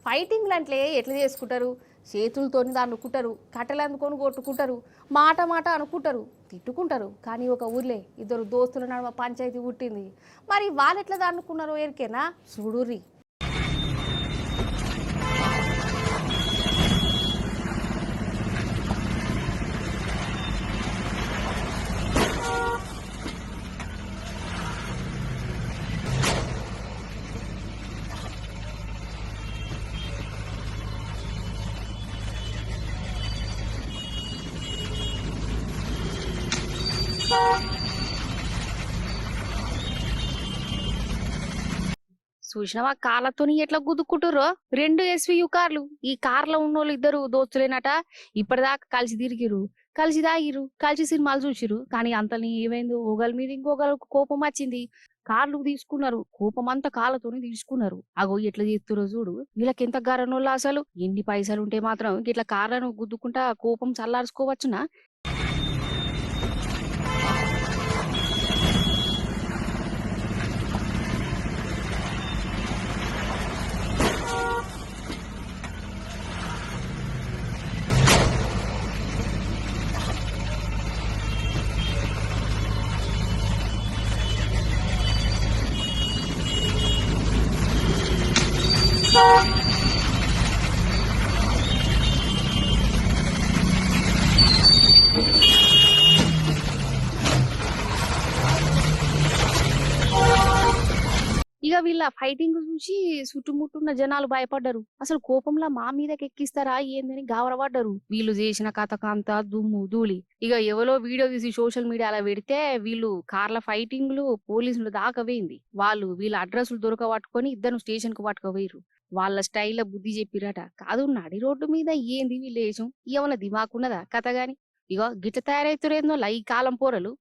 ఫైటింగ్లు అంటే ఎట్లా చేసుకుంటారు? చేతులతోని దాన్ని అనుకుంటారు, కట్టెలు అందుకొని కొట్టుకుంటారు, మాట మాట అనుకుంటారు, తిట్టుకుంటారు. కానీ ఒక ఊర్లే ఇద్దరు దోస్తుల నడుమ పంచాయతీ పుట్టింది. మరి వాళ్ళు ఎట్లా దాన్నుకున్నారో ఎరికేనా? చూడుర్రి. చూసినావా కార్లతోని ఎట్లా గుద్దుకుంటుర్రో? 2 ఎస్‌వియు కార్లు. ఈ కార్లో ఉన్నోళ్ళు ఇద్దరు దోస్తులేనట. ఇప్పటిదాకా కలిసి తిరిగిర్రు, కలిసి తాగిర్రు, కలిసి సినిమాలు చూసిర్రు. కానీ అంతలో ఏమైందో ఒకళ్ళ మీద ఇంకొకళ్ళకు కోపం వచ్చింది. కార్లు తీసుకున్నారు. కోపమంతా కార్లతోని తీసుకున్నారు. అగో ఎట్లా చేస్తుర్రో చూడు. వీళ్ళకెంత గరనోళ్ళు అసలు. ఎన్ని పైసలుంటే మాత్రం గిట్ల కార్లను గుద్దుకుంటా కోపం చల్లార్చుకోవచ్చునా? ఇక వీళ్ళ ఫైటింగ్ చూసి చుట్టుముట్టున్న జనాలు భయపడ్డారు. అసలు కోపంలో మా మీదకి ఎక్కిస్తారా ఏందని గావరపడ్డారు. వీళ్ళు చేసిన కథకంతా దుమ్ము ధూళి. ఇక ఎవరో వీడియో తీసి సోషల్ మీడియాలో పెడితే వీళ్ళు కార్ల ఫైటింగ్లు పోలీసులు దాకా పోయింది. వాళ్ళు వీళ్ళ అడ్రస్లు దొరకబట్టుకొని ఇద్దరు స్టేషన్ కు పట్టుకుపోయారు. వాళ్ళ స్టైల్లో బుద్ధి చెప్పిరట. కాదు నడి రోడ్డు మీద ఏంది వీళ్ళేషం? ఏమన్నా దిమాకున్నదా కథ గాని? ఇగో గిట్ల తయారైతురేందో ఈ కాలం పోరలు.